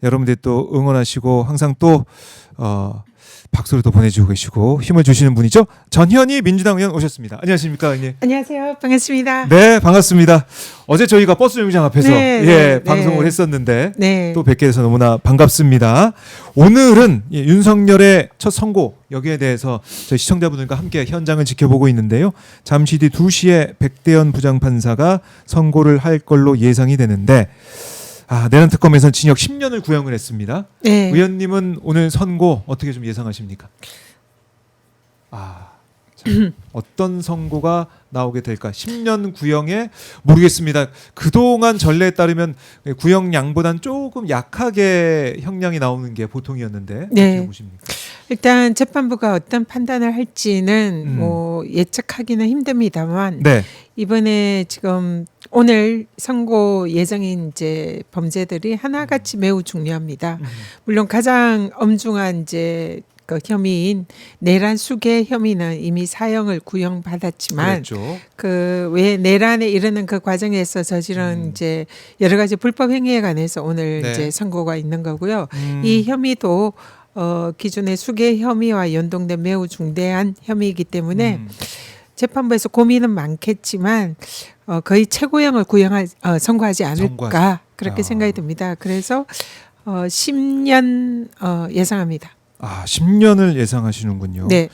여러분들이 또 응원하시고 항상 또 박수를 또 보내주고 계시고 힘을 주시는 분이죠. 전현희 민주당 의원 오셨습니다. 안녕하십니까, 의원님. 안녕하세요. 반갑습니다. 네, 반갑습니다. 어제 저희가 버스 정류장 앞에서 네, 방송을 네. 했었는데 네. 또 뵙게 돼서 너무나 반갑습니다. 오늘은 윤석열의 첫 선고 여기에 대해서 저희 시청자분들과 함께 현장을 지켜보고 있는데요. 잠시 뒤 2시에 백대현 부장판사가 선고를 할 걸로 예상이 되는데 내란 특검에서는 징역 10년을 구형을 했습니다. 네. 의원님은 오늘 선고 어떻게 좀 예상하십니까? 참, 어떤 선고가 나오게 될까? 10년 구형에 모르겠습니다. 그동안 전례에 따르면 구형량보단 조금 약하게 형량이 나오는 게 보통이었는데 네. 어떻게 보십니까? 일단 재판부가 어떤 판단을 할지는 뭐 예측하기는 힘듭니다만 네. 이번에 지금 오늘 선고 예정인 이제 범죄들이 하나같이 매우 중요합니다. 물론 가장 엄중한 이제 그 혐의인 내란 수괴 혐의는 이미 사형을 구형받았지만 그렇죠. 그 왜 내란에 이르는 그 과정에서 저지른 이제 여러 가지 불법 행위에 관해서 오늘 네. 이제 선고가 있는 거고요. 이 혐의도 기존의 수괴 혐의와 연동된 매우 중대한 혐의이기 때문에 재판부에서 고민은 많겠지만 거의 최고형을 선고하지 않을까 그렇게 생각이 듭니다. 그래서 10년 예상합니다. 10년을 예상하시는군요. 네.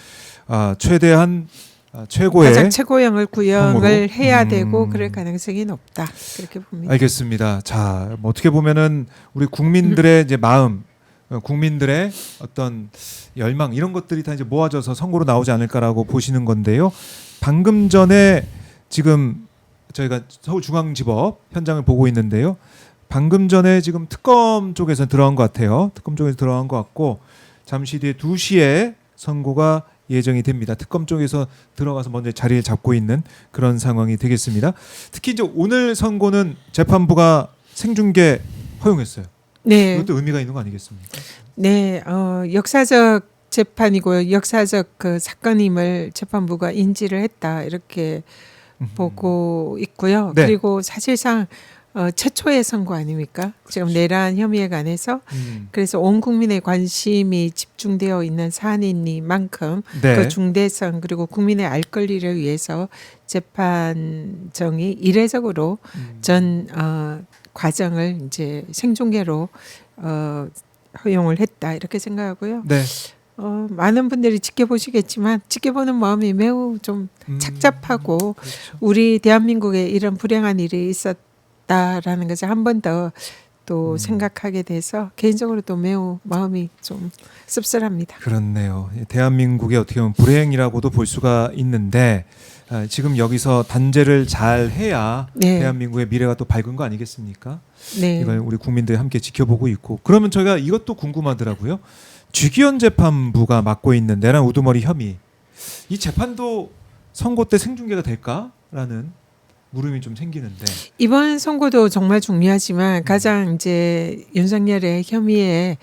최대한 최고의 가장 최고형을 구형을 형으로? 해야 되고 그럴 가능성이 높다. 그렇게 봅니다. 알겠습니다. 자, 뭐 어떻게 보면은 우리 국민들의 이제 마음, 국민들의 어떤 열망 이런 것들이 다 이제 모아져서 선고로 나오지 않을까라고 보시는 건데요. 방금 전에 지금 저희가 서울중앙지법 현장을 보고 있는데요. 방금 전에 지금 특검 쪽에서 들어간 것 같아요. 특검 쪽에서 들어간 것 같고 잠시 뒤에 2시에 선고가 예정이 됩니다. 특검 쪽에서 들어가서 먼저 자리를 잡고 있는 그런 상황이 되겠습니다. 특히 이제 오늘 선고는 재판부가 생중계 허용했어요. 네. 이것도 의미가 있는 거 아니겠습니까? 네. 역사적 재판이고요. 역사적 그 사건임을 재판부가 인지를 했다. 이렇게 보고 있고요. 네. 그리고 사실상 최초의 선고 아닙니까? 지금 내란 혐의에 관해서 그래서 온 국민의 관심이 집중되어 있는 사안이니만큼 네. 그 중대성 그리고 국민의 알 권리를 위해서 재판정이 이례적으로 전 과정을 이제 생중계로 허용을 했다 이렇게 생각하고요. 네. 많은 분들이 지켜보시겠지만 지켜보는 마음이 매우 좀 착잡하고 그렇죠. 우리 대한민국에 이런 불행한 일이 있었다라는 것을 한 번 더 또 생각하게 돼서 개인적으로 또 매우 마음이 좀 씁쓸합니다. 그렇네요. 대한민국의 어떻게 보면 불행이라고도 볼 수가 있는데 지금 여기서 단죄를 잘 해야 네. 대한민국의 미래가 또 밝은 거 아니겠습니까? 네. 이걸 우리 국민들이 함께 지켜보고 있고 그러면 저희가 이것도 궁금하더라고요. 주기현 재판부가 맡고 있는 내란 우두머리 혐의 이 재판도 선고 때 생중계가 될까라는 물음이 좀 생기는데 이번 선고도 정말 중요하지만 가장 이제 윤석열의 혐의에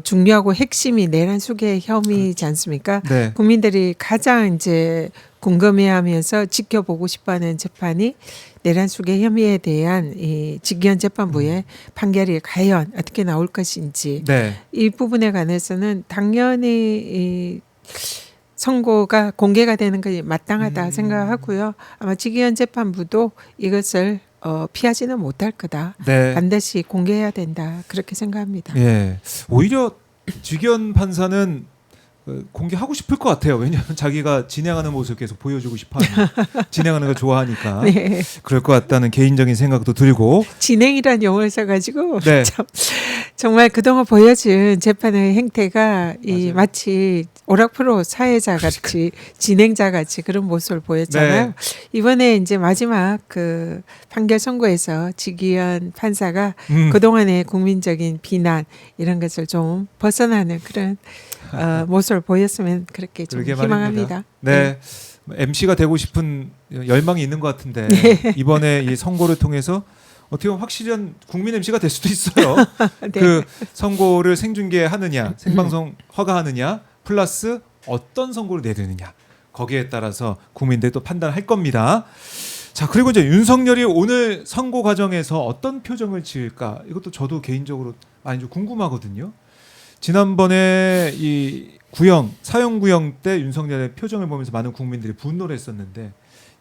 중요하고 핵심이 내란 수괴 혐의이지 않습니까? 네. 국민들이 가장 이제 궁금해하면서 지켜보고 싶어하는 재판이 내란 수괴 혐의에 대한 이 직위원 재판부의 판결이 과연 어떻게 나올 것인지 네. 이 부분에 관해서는 당연히 이 선고가 공개가 되는 것이 마땅하다 생각하고요. 아마 직위원 재판부도 이것을 피하지는 못할 거다. 네. 반드시 공개해야 된다. 그렇게 생각합니다. 예. 오히려 주기현 판사는 공개하고 싶을 것 같아요. 왜냐하면 자기가 진행하는 모습 계속 보여주고 싶어하는 진행하는 걸 좋아하니까 네. 그럴 것 같다는 개인적인 생각도 들고 진행이란 용어를 써가지고 네. 참 정말 그동안 보여준 재판의 행태가 이 맞아요. 마치 오락프로 사회자 같이 진행자 같이 그런 모습을 보였잖아요. 네. 이번에 이제 마지막 그 판결 선고에서 직위원 판사가 그동안의 국민적인 비난 이런 것을 좀 벗어나는 그런 모습을 보였으면 그렇게 좀 그러게 희망합니다. 네. MC가 되고 싶은 열망이 있는 것 같은데 이번에 이 선고를 통해서 어떻게 보면 확실한 국민 MC가 될 수도 있어요. 네. 그 선고를 생중계하느냐, 생방송 허가하느냐, 플러스 어떤 선고를 내리느냐 거기에 따라서 국민들이 또 판단할 겁니다. 자, 그리고 이제 윤석열이 오늘 선고 과정에서 어떤 표정을 지을까 이것도 저도 개인적으로 많이 좀 궁금하거든요. 지난번에 이 사형 구형 때 윤석열의 표정을 보면서 많은 국민들이 분노를 했었는데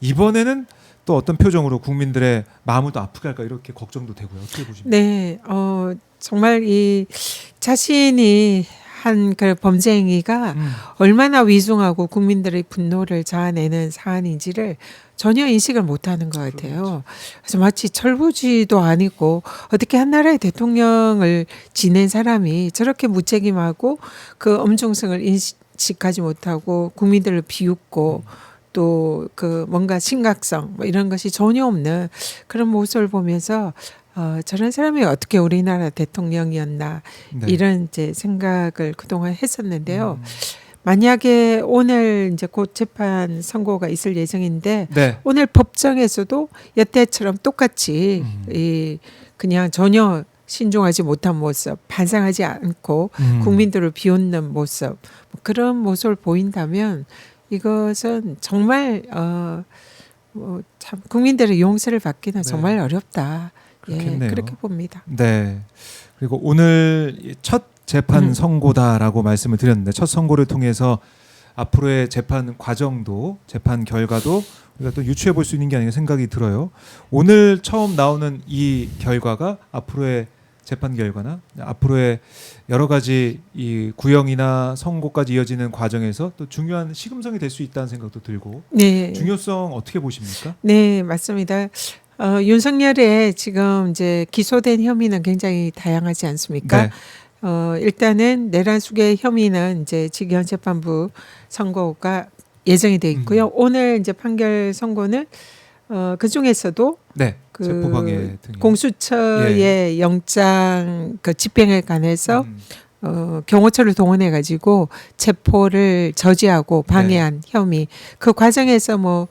이번에는 또 어떤 표정으로 국민들의 마음을 또 아프게 할까 이렇게 걱정도 되고요. 어떻게 보십니까? 네, 정말 이 자신이 한 그 범죄 행위가 얼마나 위중하고 국민들의 분노를 자아내는 사안인지를 전혀 인식을 못하는 것 같아요. 그래서 마치 철부지도 아니고 어떻게 한 나라의 대통령을 지낸 사람이 저렇게 무책임하고 그 엄중성을 인식하지 못하고 국민들을 비웃고 또 그 뭔가 심각성 뭐 이런 것이 전혀 없는 그런 모습을 보면서 저런 사람이 어떻게 우리나라 대통령이었나 네. 이런 이제 생각을 그동안 했었는데요. 만약에 오늘 이제 곧 재판 선고가 있을 예정인데 네. 오늘 법정에서도 여태처럼 똑같이 이 그냥 전혀 신중하지 못한 모습, 반성하지 않고 국민들을 비웃는 모습 뭐 그런 모습을 보인다면 이것은 정말 참 국민들의 용서를 받기는 네. 정말 어렵다. 예, 그렇겠네요. 그렇게 봅니다. 네. 그리고 오늘 첫 재판 선고다라고 말씀을 드렸는데 첫 선고를 통해서 앞으로의 재판 과정도 재판 결과도 우리가 또 유추해 볼 수 있는 게 아닌가 생각이 들어요. 오늘 처음 나오는 이 결과가 앞으로의 재판 결과나 앞으로의 여러 가지 이 구형이나 선고까지 이어지는 과정에서 또 중요한 시금성이 될 수 있다는 생각도 들고 네, 중요성 어떻게 보십니까? 네, 맞습니다. 윤석열의 지금 이제 기소된 혐의는 굉장히 다양하지 않습니까? 네. 일단은 내란 수괴 혐의는 이제 직위원 재판부 선고가 예정이 돼 있고요. 오늘 이제 판결 선고는 그 중에서도 네. 그 체포방해 등의 공수처의 영장 그 집행에 관해서 경호처를 동원해 가지고 체포를 저지하고 방해한 혐의 그 과정에서 뭐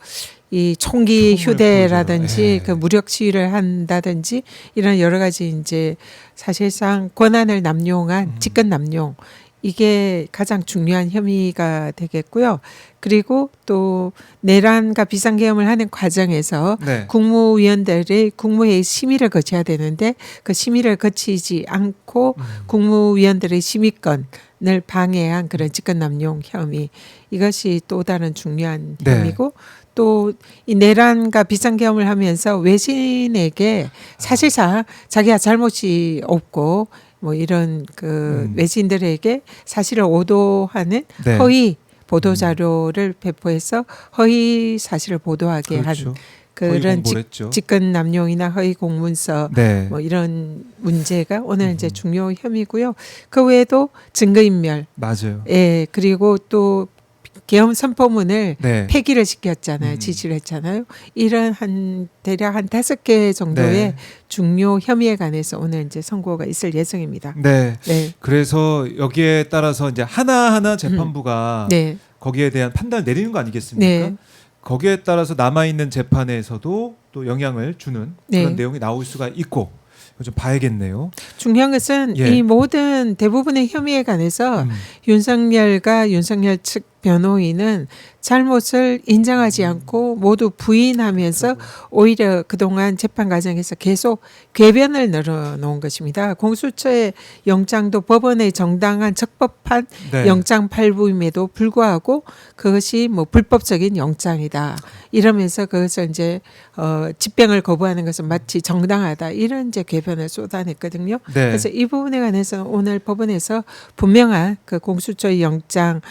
이 총기 총을 휴대라든지 보여줘요. 그 무력 시위를 한다든지 이런 여러 가지 이제 사실상 권한을 남용한 직권 남용 이게 가장 중요한 혐의가 되겠고요. 그리고 또 내란과 비상계엄을 하는 과정에서 네. 국무위원들이 국무회의 심의를 거쳐야 되는데 그 심의를 거치지 않고 국무위원들의 심의권을 방해한 그런 직권남용 혐의 이것이 또 다른 중요한 네. 혐의고 또 이 내란과 비상계엄을 하면서 외신에게 사실상 자기가 잘못이 없고 뭐 이런 그 외신들에게 사실을 오도하는 네. 허위 보도 자료를 배포해서 허위 사실을 보도하게 그렇죠. 한 그런 공모를 했죠. 직권 남용이나 허위 공문서 네. 뭐 이런 문제가 오늘 이제 중요 혐의고요. 그 외에도 증거인멸, 맞아요. 예 그리고 또 계엄 선포문을 네. 폐기를 시켰잖아요. 지시를 했잖아요. 이런 대략 한 5개 정도의 네. 중요 혐의에 관해서 오늘 이제 선고가 있을 예정입니다. 네. 네. 그래서 여기에 따라서 이제 하나하나 재판부가 네. 거기에 대한 판단을 내리는 거 아니겠습니까? 네. 거기에 따라서 남아 있는 재판에서도 또 영향을 주는 네. 그런 내용이 나올 수가 있고 이거 좀 봐야겠네요. 중요한 것은 예. 이 모든 대부분의 혐의에 관해서 윤석열과 윤석열 측 변호인은 잘못을 인정하지 않고 모두 부인하면서 오히려 그동안 재판 과정에서 계속 궤변을 늘어놓은 것입니다. 공수처의 영장도 법원의 정당한 적법한 네. 영장 발부임에도 불구하고 그것이 뭐 불법적인 영장이다. 이러면서 그것을 이제 집행을 거부하는 것은 마치 정당하다. 이런 이제 궤변을 쏟아냈거든요. 네. 그래서 이 부분에 관해서 오늘 법원에서 분명한 그 공수처의 영장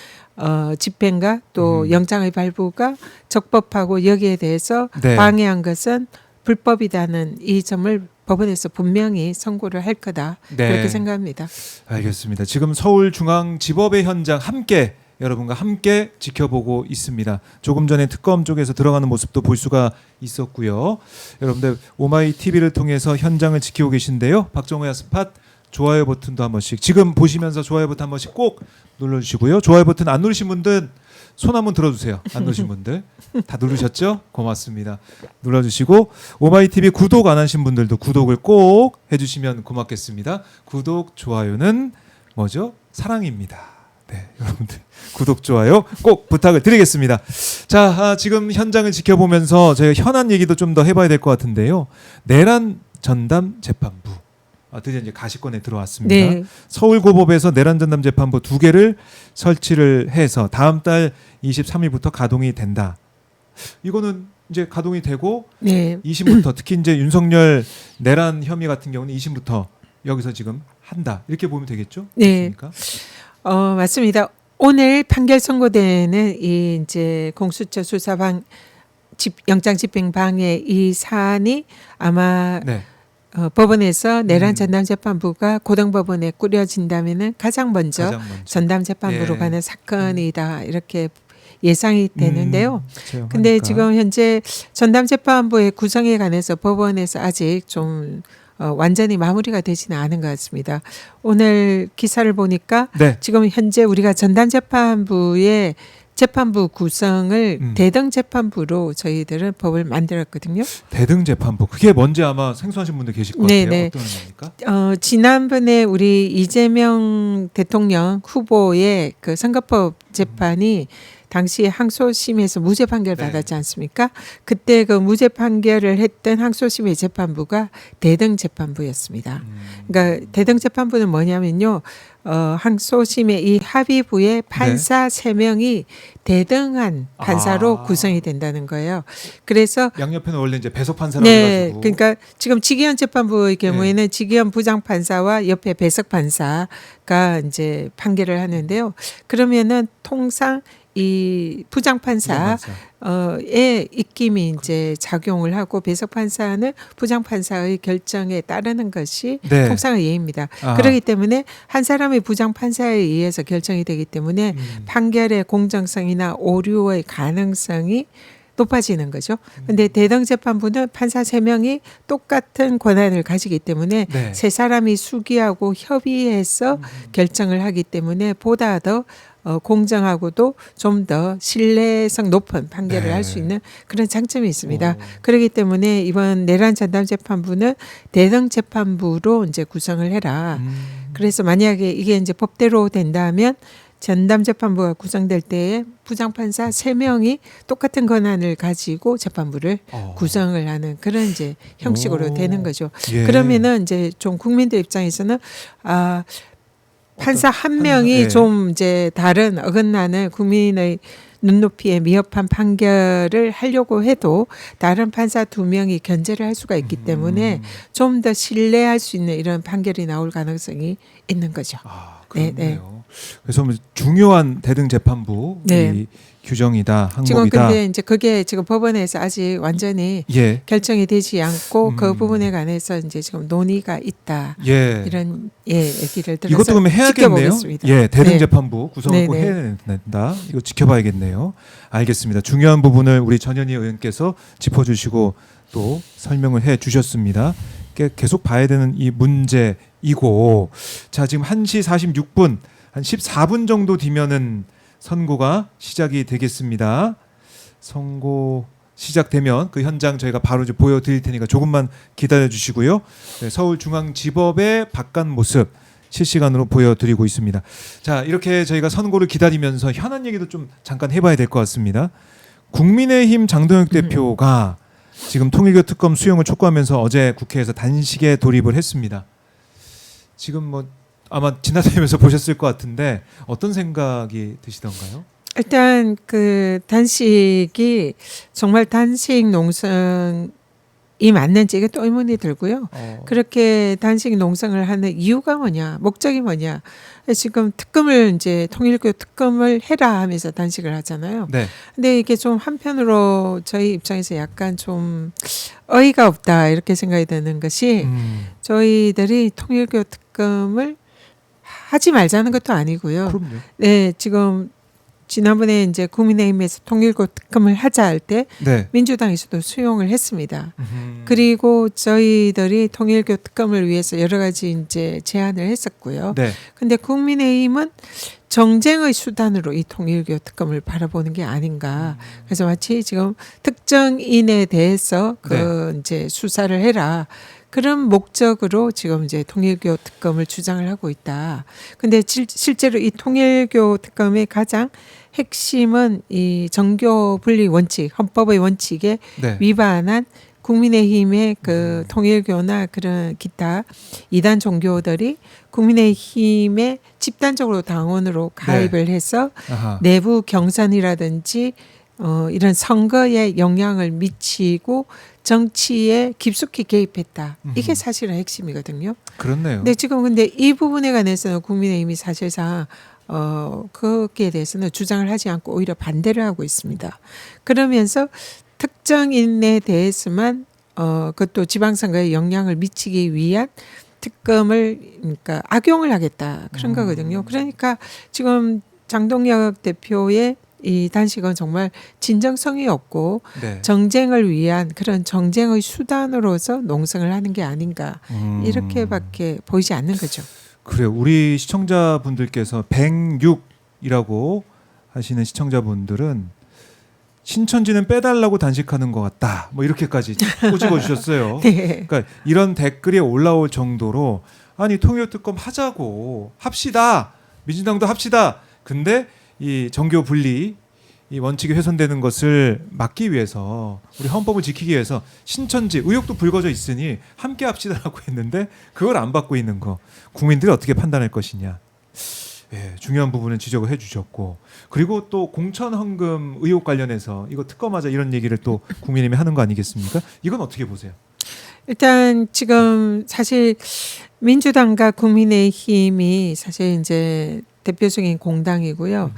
집행과 또 영장의 발부가 적법하고 여기에 대해서 네. 방해한 것은 불법이다는 이 점을 법원에서 분명히 선고를 할 거다. 네. 그렇게 생각합니다. 알겠습니다. 지금 서울중앙지법의 현장 함께 여러분과 함께 지켜보고 있습니다. 조금 전에 특검 쪽에서 들어가는 모습도 볼 수가 있었고요. 여러분들 오마이 TV를 통해서 현장을 지키고 계신데요. 박정호야 스팟 좋아요 버튼도 한 번씩 지금 보시면서 좋아요 버튼 한 번씩 꼭 눌러주시고요. 좋아요 버튼 안 누르신 분들 손 한번 들어주세요. 안 누르신 분들 다 누르셨죠? 고맙습니다. 눌러주시고 오마이TV 구독 안 하신 분들도 구독을 꼭 해주시면 고맙겠습니다. 구독 좋아요는 뭐죠? 사랑입니다. 네, 여러분들 구독 좋아요 꼭 부탁을 드리겠습니다. 자, 지금 현장을 지켜보면서 저희가 현안 얘기도 좀 더 해봐야 될 것 같은데요. 내란 전담 재판부 드디어 이제 가시권에 들어왔습니다. 네. 서울고법에서 내란 전담 재판부 2개를 설치를 해서 다음 달 23일부터 가동이 된다. 이거는 이제 가동이 되고 네. 2심부터 특히 이제 윤석열 내란 혐의 같은 경우는 2심부터 여기서 지금 한다. 이렇게 보면 되겠죠? 네. 그렇습니까? 맞습니다. 오늘 판결 선고되는 이 이제 공수처 수사방 영장 집행 방해 이 사안이 아마 네. 법원에서 내란 전담 재판부가 고등법원에 꾸려진다면은 가장 먼저 가장 먼저. 전담 재판부로 예. 가는 사건이다 이렇게 예상이 되는데요. 그렇죠. 근데 하니까. 지금 현재 전담 재판부의 구성에 관해서 법원에서 아직 좀 완전히 마무리가 되지는 않은 것 같습니다. 오늘 기사를 보니까 네. 지금 현재 우리가 전담 재판부의 재판부 구성을 대등 재판부로 저희들은 법을 만들었거든요. 대등 재판부 그게 뭔지 아마 생소하신 분들 계실 것 같아요. 네네. 어떤 겁니까? 지난번에 우리 이재명 대통령 후보의 그 선거법 재판이 당시 항소심에서 무죄 판결 네. 받았지 않습니까? 그때 그 무죄 판결을 했던 항소심의 재판부가 대등 재판부였습니다. 그러니까 대등 재판부는 뭐냐면요. 항소심의 이 합의부의 판사 3명이 대등한 판사로 구성이 된다는 거예요. 그래서 양옆에는 원래 이제 배석 판사라고 네, 해가지고 그러니까 지금 직위원 재판부의 경우에는 직위원 부장 판사와 옆에 배석 판사가 이제 판결을 하는데요. 그러면은 통상 이 부장 판사의 입김이 이제 작용을 하고 배석 판사는 부장 판사의 결정에 따르는 것이 네. 통상의 예입니다. 아하. 그렇기 때문에 한 사람의 부장 판사에 의해서 결정이 되기 때문에 판결의 공정성이나 오류의 가능성이 높아지는 거죠. 근데 대등 재판부는 판사 3명이 똑같은 권한을 가지기 때문에 네. 세 사람이 수기하고 협의해서 결정을 하기 때문에 보다 더 공정하고도 좀 더 신뢰성 높은 판결을 네. 할 수 있는 그런 장점이 있습니다. 오. 그렇기 때문에 이번 내란 전담 재판부는 대등 재판부로 이제 구성을 해라. 그래서 만약에 이게 이제 법대로 된다면 전담 재판부가 구성될 때에 부장 판사 3명이 똑같은 권한을 가지고 재판부를 구성을 하는 그런 이제 형식으로 오. 되는 거죠. 예. 그러면은 이제 좀 국민들 입장에서는 판사 한 명이 예. 좀 이제 다른 어긋나는 국민의 눈높이에 미흡한 판결을 하려고 해도 다른 판사 2명이 견제를 할 수가 있기 때문에 좀 더 신뢰할 수 있는 이런 판결이 나올 가능성이 있는 거죠. 그렇네요. 네. 그래서 뭐 중요한 대등 재판부 네. 이 규정이다, 지금 항목이다. 근데 이제 그게 지금 법원에서 아직 완전히 예, 결정이 되지 않고 그 부분에 관해서 이제 지금 논의가 있다. 예. 이런 얘기를 들어서 이것도 그러면 해야겠네요. 지켜보겠습니다. 예, 대등 네. 재판부 구성을 꼭 네, 네. 해야 된다. 이거 지켜봐야겠네요. 알겠습니다. 중요한 부분을 우리 전현희 의원께서 짚어주시고 또 설명을 해주셨습니다. 계속 봐야 되는 이 문제이고, 자 지금 1시 46분, 한 14분 정도 뒤면은 선고가 시작이 되겠습니다. 선고 시작되면 그 현장 저희가 바로 이제 보여드릴 테니까 조금만 기다려 주시고요. 네, 서울중앙지법의 바깥 모습 실시간으로 보여드리고 있습니다. 자, 이렇게 저희가 선고를 기다리면서 현안 얘기도 좀 잠깐 해봐야 될 것 같습니다. 국민의힘 장동혁 대표가 지금 통일교 특검 수용을 촉구하면서 어제 국회에서 단식에 돌입을 했습니다. 지금 뭐 아마 지나다니면서 보셨을 것 같은데 어떤 생각이 드시던가요? 일단 그 단식이 정말 단식 농성이 맞는지 이게 또 의문이 들고요. 그렇게 단식 농성을 하는 이유가 뭐냐, 목적이 뭐냐. 지금 특검을 이제 통일교 특검을 해라 하면서 단식을 하잖아요. 네. 근데 이게 좀 한편으로 저희 입장에서 약간 좀 어이가 없다 이렇게 생각이 드는 것이 저희들이 통일교 특검을 하지 말자는 것도 아니고요. 그럼요. 네, 지금 지난번에 이제 국민의힘에서 통일교 특검을 하자 할 때 네. 민주당에서도 수용을 했습니다. 그리고 저희들이 통일교 특검을 위해서 여러 가지 이제 제안을 했었고요. 네. 근데 국민의힘은 정쟁의 수단으로 이 통일교 특검을 바라보는 게 아닌가. 그래서 마치 지금 특정인에 대해서 그 이제 수사를 해라. 그런 목적으로 지금 이제 통일교 특검을 주장을 하고 있다. 근데 실제로 이 통일교 특검의 가장 핵심은 이 정교 분리 원칙, 헌법의 원칙에 네. 위반한 국민의힘의 그 통일교나 그런 기타 이단 종교들이 국민의힘에 집단적으로 당원으로 가입을 해서 아하. 내부 경선이라든지 이런 선거에 영향을 미치고 정치에 깊숙이 개입했다. 이게 사실은 핵심이거든요. 그렇네요. 근데 지금 근데 이 부분에 관해서는 국민의힘이 사실상 거기에 대해서는 주장을 하지 않고 오히려 반대를 하고 있습니다. 그러면서 특정인에 대해서만 그것도 지방선거에 영향을 미치기 위한 특검을 그러니까 악용을 하겠다 그런 거거든요. 그러니까 지금 장동혁 대표의 이 단식은 정말 진정성이 없고 네. 정쟁을 위한 그런 정쟁의 수단으로서 농성을 하는 게 아닌가 이렇게밖에 보이지 않는 거죠. 그래요. 우리 시청자분들께서 106이라고 하시는 시청자분들은 신천지는 빼달라고 단식하는 것 같다. 뭐 이렇게까지 꼬집어 주셨어요. 네. 그러니까 이런 댓글이 올라올 정도로 아니 통일특검 하자고 합시다. 민주당도 합시다. 근데 이 정교 분리 이 원칙이 훼손되는 것을 막기 위해서 우리 헌법을 지키기 위해서 신천지 의혹도 불거져 있으니 함께 합시다라고 했는데 그걸 안 받고 있는 거 국민들이 어떻게 판단할 것이냐. 예, 중요한 부분은 지적을 해주셨고 그리고 또 공천 헌금 의혹 관련해서 이거 특검하자 이런 얘기를 또 국민의힘이 하는 거 아니겠습니까? 이건 어떻게 보세요? 일단 지금 사실 민주당과 국민의힘이 사실 이제 대표적인 공당이고요.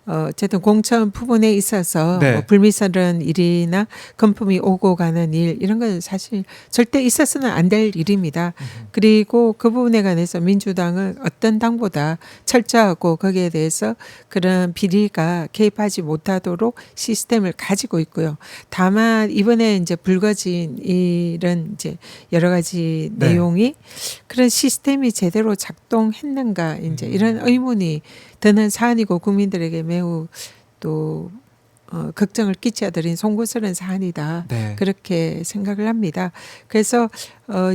어쨌든 공천 부분에 있어서 네. 뭐 불미스러운 일이나 금품이 오고 가는 일 이런 건 사실 절대 있어서는 안 될 일입니다. 그리고 그 부분에 관해서 민주당은 어떤 당보다 철저하고 거기에 대해서 그런 비리가 개입하지 못하도록 시스템을 가지고 있고요. 다만 이번에 이제 불거진 이런 이제 여러 가지 네. 내용이 그런 시스템이 제대로 작동했는가 이제 이런 의문이 드는 사안이고 국민들에게 매우 또 걱정을 끼쳐드린 송구스러운 사안이다. 네. 그렇게 생각을 합니다. 그래서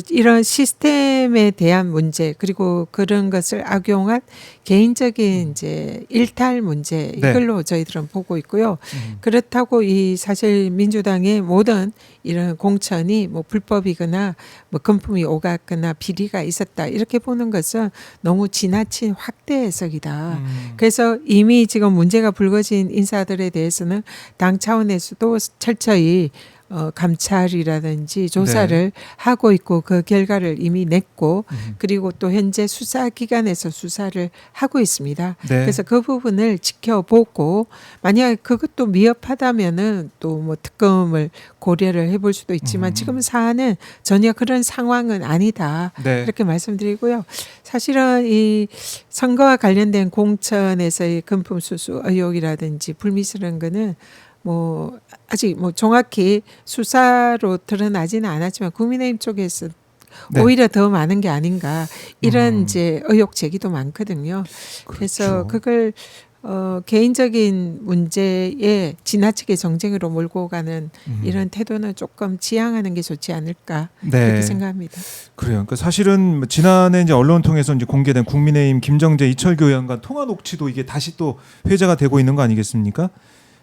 이런 시스템에 대한 문제 그리고 그런 것을 악용한 개인적인 이제 일탈 문제 네. 이걸로 저희들은 보고 있고요. 그렇다고 이 사실 민주당의 모든 이런 공천이 뭐 불법이거나 뭐 금품이 오갔거나 비리가 있었다 이렇게 보는 것은 너무 지나친 확대 해석이다. 그래서 이미 지금 문제가 불거진 인사들에 대해서는 당 차원에서도 철저히 감찰이라든지 조사를 하고 있고 그 결과를 이미 냈고 그리고 또 현재 수사기관에서 수사를 하고 있습니다. 네. 그래서 그 부분을 지켜보고 만약 그것도 미흡하다면은 또 뭐 특검을 고려를 해볼 수도 있지만 지금 사안은 전혀 그런 상황은 아니다. 네. 이렇게 말씀드리고요. 사실은 이 선거와 관련된 공천에서의 금품 수수 의혹이라든지 불미스러운 거는 뭐 아직 뭐 정확히 수사로 드러나지는 않았지만 국민의힘 쪽에서 네. 오히려 더 많은 게 아닌가 이런 이제 의혹 제기도 많거든요. 그래서 그렇죠. 그걸 개인적인 문제에 지나치게 정쟁으로 몰고 가는 이런 태도는 조금 지양하는 게 좋지 않을까 네. 그렇게 생각합니다. 그래요. 그러니까 사실은 지난해 이제 언론 통해서 이제 공개된 국민의힘 김정재 이철규 의원 간 통화 녹취도 이게 다시 또 회자가 되고 있는 거 아니겠습니까?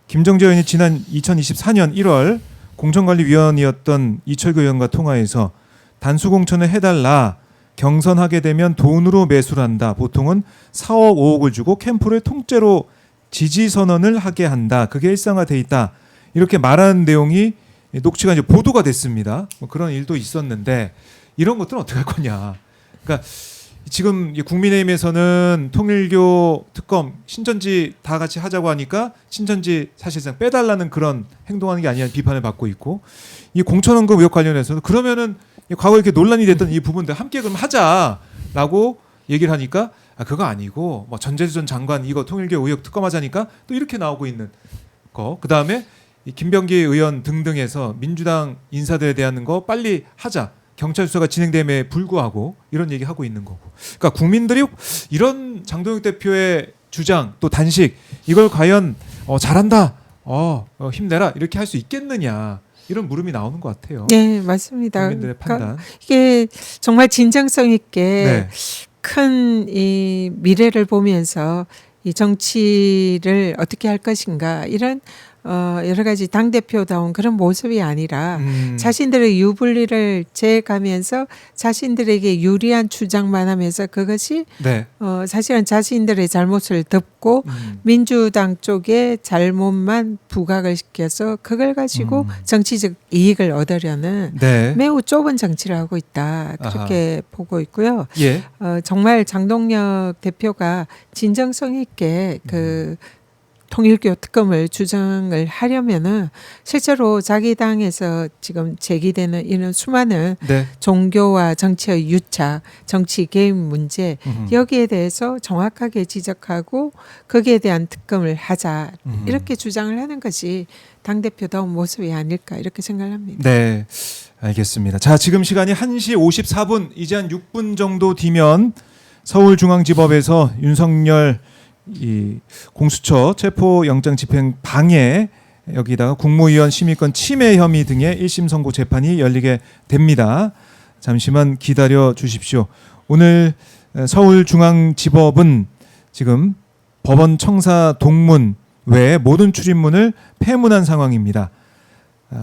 김정재 의원이 지난 2024년 1월 공천관리위원이었던 이철규 의원과 통화에서 단수 공천을 해달라. 경선하게 되면 돈으로 매수를 한다. 보통은 4억 5억을 주고 캠프를 통째로 지지 선언을 하게 한다. 그게 일상화돼 있다. 이렇게 말하는 내용이 녹취가 이제 보도가 됐습니다. 뭐 그런 일도 있었는데 이런 것들은 어떻게 할 거냐. 그러니까 지금 국민의힘에서는 통일교 특검 신천지 다 같이 하자고 하니까 신천지 사실상 빼달라는 그런 행동하는 게 아니냐는 비판을 받고 있고 이 공천원금 의혹 관련해서는 그러면은 과거에 이렇게 논란이 됐던 이 부분들 함께 그럼 하자라고 얘기를 하니까 그거 아니고 뭐 전재수 전 장관 이거 통일교 의혹 특검하자니까 또 이렇게 나오고 있는 거. 그 다음에 김병기 의원 등등해서 민주당 인사들에 대한 거 빨리 하자. 경찰 수사가 진행됨에 불구하고 이런 얘기하고 있는 거고. 그러니까 국민들이 이런 장동혁 대표의 주장 또 단식 이걸 과연 잘한다. 힘내라 이렇게 할 수 있겠느냐. 이런 물음이 나오는 것 같아요. 네, 맞습니다. 국민들의 판단. 이게 정말 진정성 있게 네. 큰 이 미래를 보면서 이 정치를 어떻게 할 것인가 이런 여러 가지 당 대표다운 그런 모습이 아니라 음. 자신들의 유불리를 재가면서 자신들에게 유리한 주장만 하면서 그것이 네. 사실은 자신들의 잘못을 덮고 민주당 쪽에 잘못만 부각을 시켜서 그걸 가지고 정치적 이익을 얻으려는 네. 매우 좁은 정치를 하고 있다. 그렇게 보고 있고요. 예. 정말 장동혁 대표가 진정성 있게 그 통일교 특검을 주장을 하려면은 실제로 자기 당에서 지금 제기되는 이런 수많은 네. 종교와 정치의 유착, 정치 개입 문제 여기에 대해서 정확하게 지적하고 거기에 대한 특검을 하자 이렇게 주장을 하는 것이 당대표다운 모습이 아닐까 이렇게 생각을 합니다. 네. 알겠습니다. 자, 지금 시간이 1시 54분, 이제 한 6분 정도 뒤면 서울중앙지법에서 윤석열 이 공수처 체포영장 집행 방해 여기다가 국무위원 심의권 침해 혐의 등의 1심 선고 재판이 열리게 됩니다. 잠시만 기다려 주십시오. 오늘 서울중앙지법은 지금 법원 청사 동문 외에 모든 출입문을 폐문한 상황입니다.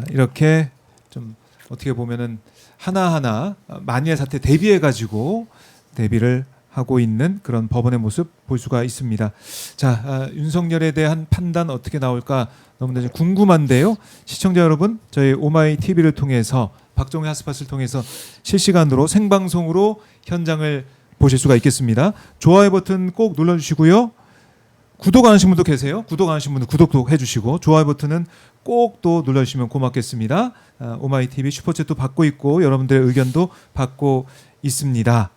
이렇게 좀 어떻게 보면은 하나하나 만일 사태 대비해 가지고 대비를 하고 있는 그런 법원의 모습 볼 수가 있습니다. 자, 윤석열에 대한 판단 어떻게 나올까 너무나 궁금한데요. 시청자 여러분, 저희 오마이 TV를 통해서 박정희 핫스팟을 통해서 실시간으로 생방송으로 현장을 보실 수가 있겠습니다. 좋아요 버튼 꼭 눌러주시고요. 구독 안 하신 분도 계세요. 구독 안 하신 분들 구독도 해주시고 좋아요 버튼은 꼭 또 눌러주시면 고맙겠습니다. 오마이 TV 슈퍼챗도 받고 있고 여러분들의 의견도 받고 있습니다.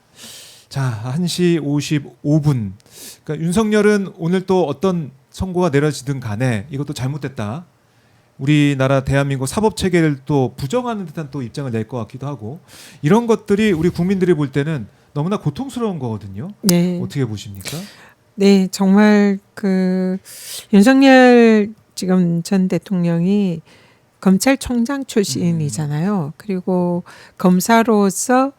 자, 1시 55분. 그러니까 윤석열은 오늘 또 어떤 선고가 내려지든 간에 이것도 잘못됐다. 우리나라 대한민국 사법 체계를 또 부정하는 듯한 또 입장을 낼 것 같기도 하고 이런 것들이 우리 국민들이 볼 때는 너무나 고통스러운 거거든요. 네. 어떻게 보십니까? 네, 정말 그 윤석열 지금 전 대통령이 검찰총장 출신이잖아요. 그리고 검사로서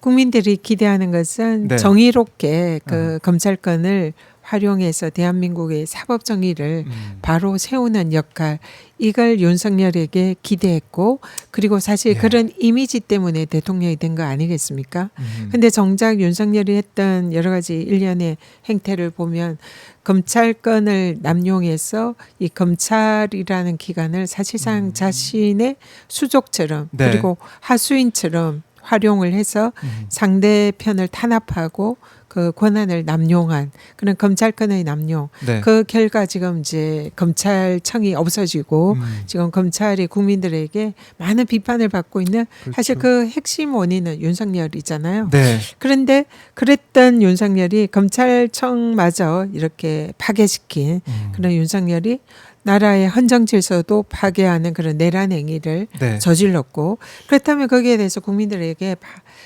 국민들이 기대하는 것은 네. 정의롭게 그 검찰권을 활용해서 대한민국의 사법 정의를 바로 세우는 역할 이걸 윤석열에게 기대했고 그리고 사실 예. 그런 이미지 때문에 대통령이 된 거 아니겠습니까? 근데 정작 윤석열이 했던 여러 가지 일련의 행태를 보면 검찰권을 남용해서 이 검찰이라는 기관을 사실상 자신의 수족처럼 네. 그리고 하수인처럼 활용을 해서 상대편을 탄압하고 그 권한을 남용한 그런 검찰권의 남용. 네. 그 결과 지금 이제 검찰청이 없어지고 지금 검찰이 국민들에게 많은 비판을 받고 있는 사실 그 핵심 원인은 윤석열이잖아요. 네. 그런데 그랬던 윤석열이 검찰청마저 이렇게 파괴시킨 그런 윤석열이 나라의 헌정 질서도 파괴하는 그런 내란 행위를 네. 저질렀고 그렇다면 거기에 대해서 국민들에게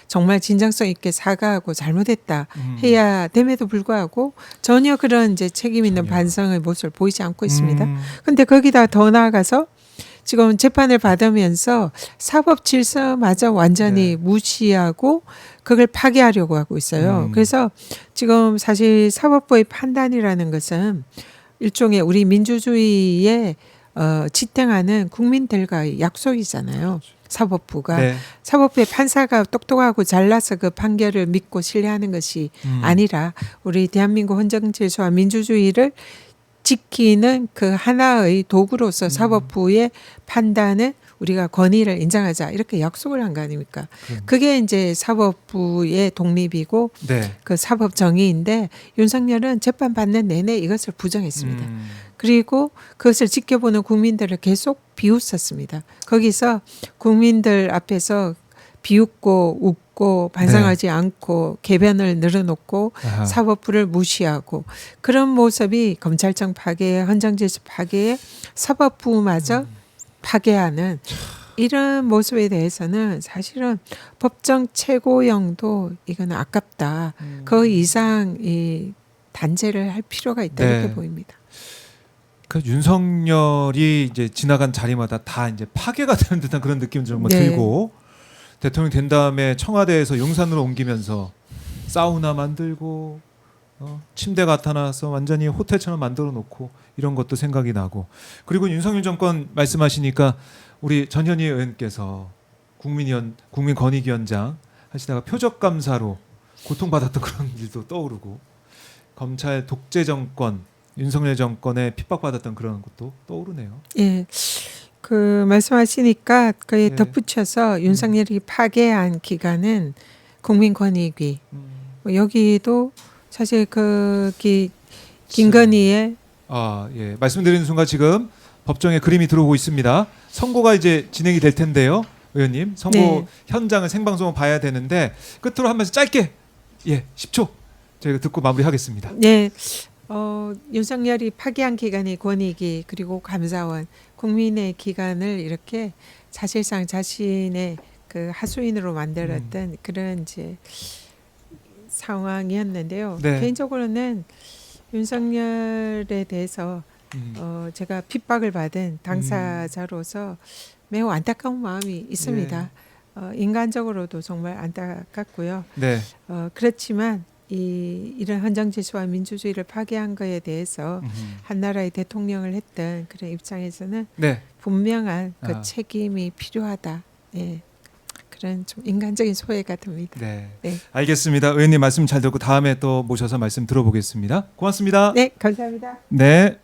정말 진정성 있게 사과하고 잘못했다 해야 됨에도 불구하고 전혀 그런 이제 책임 있는 반성의 모습을 보이지 않고 있습니다. 근데 거기다 더 나아가서 지금 재판을 받으면서 사법 질서마저 완전히 네. 무시하고 그걸 파괴하려고 하고 있어요. 그래서 지금 사실 사법부의 판단이라는 것은 일종의 우리 민주주의에 지탱하는 국민들과의 약속이잖아요. 사법부가. 네. 사법부의 판사가 똑똑하고 잘나서 그 판결을 믿고 신뢰하는 것이 아니라 우리 대한민국 헌정질서와 민주주의를 지키는 그 하나의 도구로서 사법부의 판단은 우리가 권위를 인정하자 이렇게 약속을 한 거 아닙니까? 그게 이제 사법부의 독립이고 네. 그 사법 정의인데 윤석열은 재판 받는 내내 이것을 부정했습니다. 그리고 그것을 지켜보는 국민들을 계속 비웃었습니다. 거기서 국민들 앞에서 비웃고 웃고 반성하지 않고 개변을 늘어놓고 아하. 사법부를 무시하고 그런 모습이 검찰청 파괴, 헌정질서 파괴에 사법부마저 파괴하는 이런 모습에 대해서는 사실은 법정 최고형도 이건 아깝다. 그 이상 이 단죄를 할 필요가 있다 네. 이렇게 보입니다. 그 윤석열이 이제 지나간 자리마다 다 이제 파괴가 되는 듯한 그런 느낌이 좀 네. 들고 대통령 된 다음에 청와대에서 용산으로 옮기면서 사우나 만들고 침대 갖다 놔서 완전히 호텔처럼 만들어 놓고 이런 것도 생각이 나고 그리고 윤석열 정권 말씀하시니까 우리 전현희 의원께서 국민권익위원장 하시다가 표적감사로 고통받았던 그런 일도 떠오르고 검찰 독재 정권 윤석열 정권에 핍박받았던 그런 것도 떠오르네요. 예. 그 말씀하시니까 그에 예. 덧붙여서 윤석열이 파괴한 기관은 국민권익위. 뭐 여기도 사실 거기 김건희의 예. 말씀드리는 순간 지금 법정에 그림이 들어오고 있습니다. 선고가 이제 진행이 될 텐데요. 의원님. 선고 네. 현장을 생방송을 봐야 되는데 끝으로 한 말씀 짧게 10초 저희가 듣고 마무리하겠습니다. 네. 윤석열이 파기한 기관이 권익위 그리고 감사원 국민의 기관을 이렇게 사실상 자신의 그 하수인으로 만들었던 그런 이제 상황이었는데요. 네. 개인적으로는 윤석열에 대해서 제가 핍박을 받은 당사자로서 매우 안타까운 마음이 있습니다. 인간적으로도 정말 안타깝고요. 네. 그렇지만 이런 헌정질서와 민주주의를 파괴한 거에 대해서 한 나라의 대통령을 했던 그런 입장에서는 네. 분명한 그 아. 책임이 필요하다. 예. 그런 좀 인간적인 소외가 듭니다. 네. 네. 알겠습니다. 의원님 말씀 잘 듣고 다음에 또 모셔서 말씀 들어보겠습니다. 고맙습니다. 네, 감사합니다. 네.